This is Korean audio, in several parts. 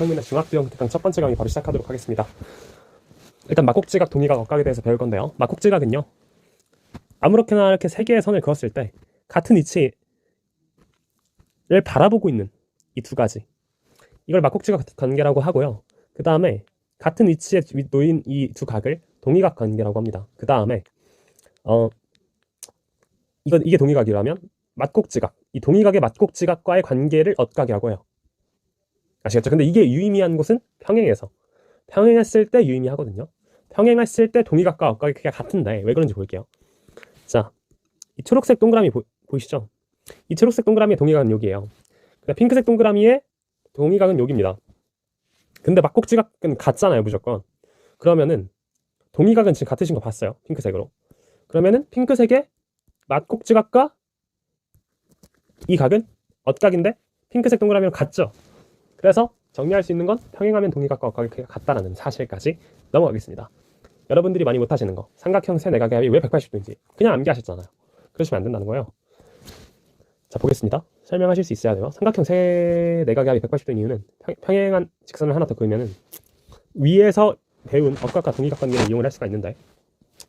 박형민의 중학교형 특강 첫 번째 강의 바로 시작하도록 하겠습니다. 일단 막곡지각, 동의각, 억각에 대해서 배울 건데요. 막곡지각은요, 아무렇게나 이렇게 세 개의 선을 그었을 때 같은 위치를 바라보고 있는 이 두 가지, 이걸 막곡지각 관계라고 하고요. 그 다음에 같은 위치에 놓인 이 두 각을 동의각 관계라고 합니다. 그 다음에 이게 동의각이라면 막곡지각, 이 동의각의 막곡지각과의 관계를 억각이라고 해요. 아시겠죠? 근데 이게 유의미한 곳은 평행에서, 평행했을 때 유의미하거든요. 평행했을 때 동의각과 억각이 크기가 같은데 왜 그런지 볼게요. 자, 이 초록색 동그라미 보이시죠? 이 초록색 동그라미의 동의각은 여기예요. 근데 핑크색 동그라미의 동의각은 여기입니다. 근데 막곡지각은 같잖아요, 무조건. 그러면은 동의각은 지금 같으신 거 봤어요, 핑크색으로. 그러면은 핑크색의 막곡지각과 이 각은 억각인데 핑크색 동그라미랑 같죠? 그래서 정리할 수 있는 건 평행하면 동의각과 억각이 크기가 같다라는 사실까지 넘어가겠습니다. 여러분들이 많이 못하시는 거, 삼각형 세 내각의 합이 왜 180도인지 그냥 암기하셨잖아요. 그러시면 안 된다는 거예요. 자, 보겠습니다. 설명하실 수 있어야 돼요. 삼각형 세 내각의 합이 180도인 이유는 평행한 직선을 하나 더 그으면은 위에서 배운 억각과 동의각 관계를 이용을 할 수가 있는데,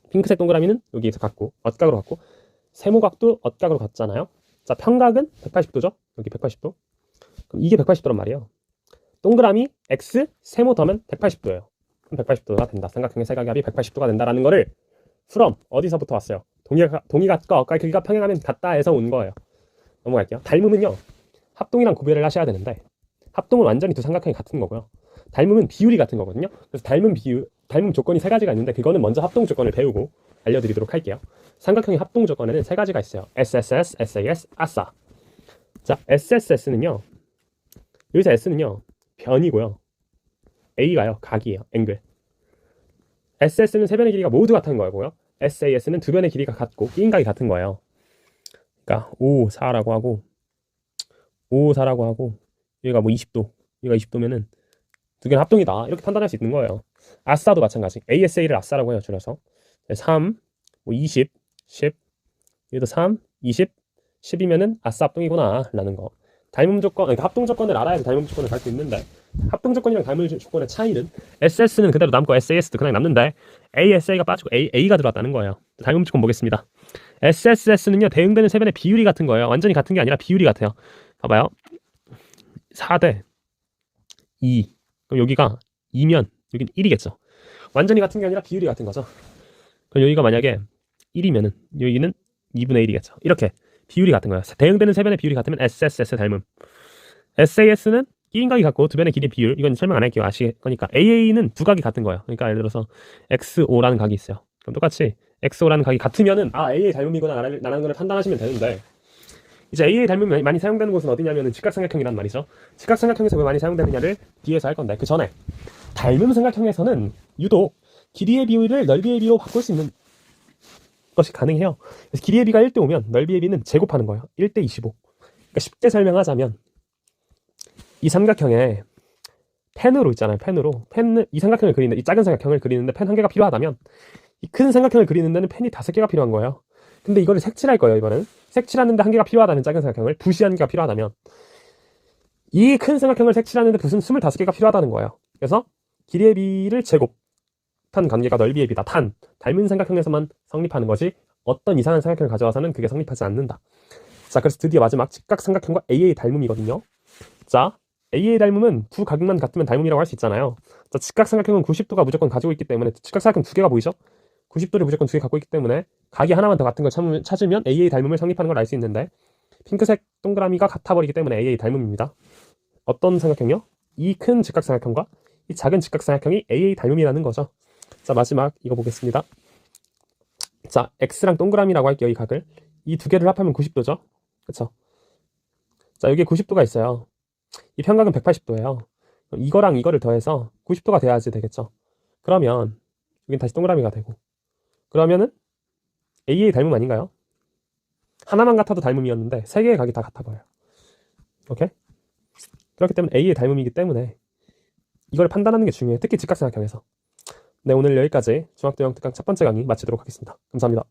핑크색 동그라미는 여기에서 같고 억각으로 같고, 세모각도 억각으로 같잖아요. 자, 평각은 180도죠. 여기 180도. 그럼 이게 180도란 말이에요. 동그라미 x 세모 더하면 180도예요. 그럼 180도가 된다. 삼각형의 세 각의 합이 180도가 된다라는 거를 from 어디서부터 왔어요? 동의각과 억각의 크기가 평행하면 같다에서 온 거예요. 넘어갈게요. 닮음은요, 합동이랑 구별을 하셔야 되는데, 합동은 완전히 두 삼각형이 같은 거고요. 닮음은 비율이 같은 거거든요. 그래서 닮음 조건이 세 가지가 있는데, 그거는 먼저 합동 조건을 배우고 알려드리도록 할게요. 삼각형의 합동 조건에는 세 가지가 있어요. SSS, SAS, 아싸. 자, SSS는요, 여기서 S는요 변이고요, A가요 각이에요, 앵글. SS는 세 변의 길이가 모두 같은 거고요, SAS는 두 변의 길이가 같고 끼인각이 같은 거예요. 그러니까 5, 4라고 하고 5, 4라고 하고, 여기가 뭐 20도, 여기가 20도면은 두 개는 합동이다, 이렇게 판단할 수 있는 거예요. 아싸도 마찬가지. ASA를 아싸라고 해요, 줄여서. 3, 뭐 20, 10, 여기도 3, 20, 10이면은 아싸 합동이구나 라는 거. 닮음 조건, 그러니까 합동 조건을 알아야 닮음 조건을 갈 수 있는데, 합동 조건이랑 닮음 조건의 차이는 SS는 그대로 남고 SAS도 그냥 남는데 ASA가 빠지고 A가 들어왔다는 거예요. 닮음 조건 보겠습니다. SSS는요, 대응되는 세 변의 비율이 같은 거예요. 완전히 같은 게 아니라 비율이 같아요. 봐봐요. 4대 2. 그럼 여기가 2면 여기는 1이겠죠. 완전히 같은 게 아니라 비율이 같은 거죠. 그럼 여기가 만약에 1이면은 여기는 2분의 1이겠죠. 이렇게 비율이 같은 거예요. 대응되는 세 변의 비율이 같으면 SSS 닮음. SAS는 끼인각이 같고 두 변의 길이 비율, 이건 설명 안 할게요. 아실 거니까. AA는 두 각이 같은 거예요. 그러니까 예를 들어서 XO라는 각이 있어요. 그럼 똑같이 XO라는 각이 같으면은 AA 닮음이구나 라는 걸 판단하시면 되는데, 이제 AA 닮음이 많이 사용되는 곳은 어디냐면은 직각삼각형이란 말이죠. 직각삼각형에서 왜 많이 사용되느냐를 뒤에서 할 건데, 그 전에 닮음 삼각형에서는 유독 길이의 비율을 넓이의 비로 바꿀 수 있는 것이 가능해요. 그래서 길이의 비가 1대 5면 넓이의 비는 제곱하는 거예요. 1대 25. 그러니까 쉽게 설명하자면, 이 삼각형에 펜으로 있잖아요. 이 삼각형을 그리는데, 이 작은 삼각형을 그리는데 펜 한 개가 필요하다면, 이 큰 삼각형을 그리는 데는 펜이 5개가 필요한 거예요. 근데 이거를 색칠할 거예요. 이번엔 색칠하는데 한 개가 필요하다면, 작은 삼각형을 붓이 한 개가 필요하다면, 이 큰 삼각형을 색칠하는데 붓은 25개가 필요하다는 거예요. 그래서 길이의 비를 제곱한 관계가 넓이의 비다. 닮은 삼각형에서만 성립하는 것이, 어떤 이상한 삼각형을 가져와서는 그게 성립하지 않는다. 자, 그래서 드디어 마지막 직각삼각형과 AA 닮음이거든요. 자, AA 닮음은 두 각만 같으면 닮음이라고 할 수 있잖아요. 자, 직각삼각형은 90도가 무조건 가지고 있기 때문에, 직각삼각형 두 개가 보이죠? 90도를 무조건 두 개 갖고 있기 때문에 각이 하나만 더 같은 걸 찾으면 AA 닮음을 성립하는 걸 알 수 있는데, 핑크색 동그라미가 같아버리기 때문에 AA 닮음입니다. 어떤 삼각형이요? 이 큰 직각삼각형과 이 작은 직각삼각형이 AA 닮음이라는 거죠. 자, 마지막 이거 보겠습니다. 자, X랑 동그라미라고 할게요. 이 각을, 이 두 개를 합하면 90도죠. 그쵸? 자, 여기에 90도가 있어요. 이 평각은 180도예요. 이거랑 이거를 더해서 90도가 돼야지 되겠죠. 그러면 여긴 다시 동그라미가 되고, 그러면은 AA 닮음 아닌가요? 하나만 같아도 닮음이었는데 세 개의 각이 다 같아 보여요. 오케이? 그렇기 때문에 A의 닮음이기 때문에 이걸 판단하는 게 중요해요. 특히 직각삼각형에서. 네, 오늘 여기까지 중학도형 특강 첫 번째 강의 마치도록 하겠습니다. 감사합니다.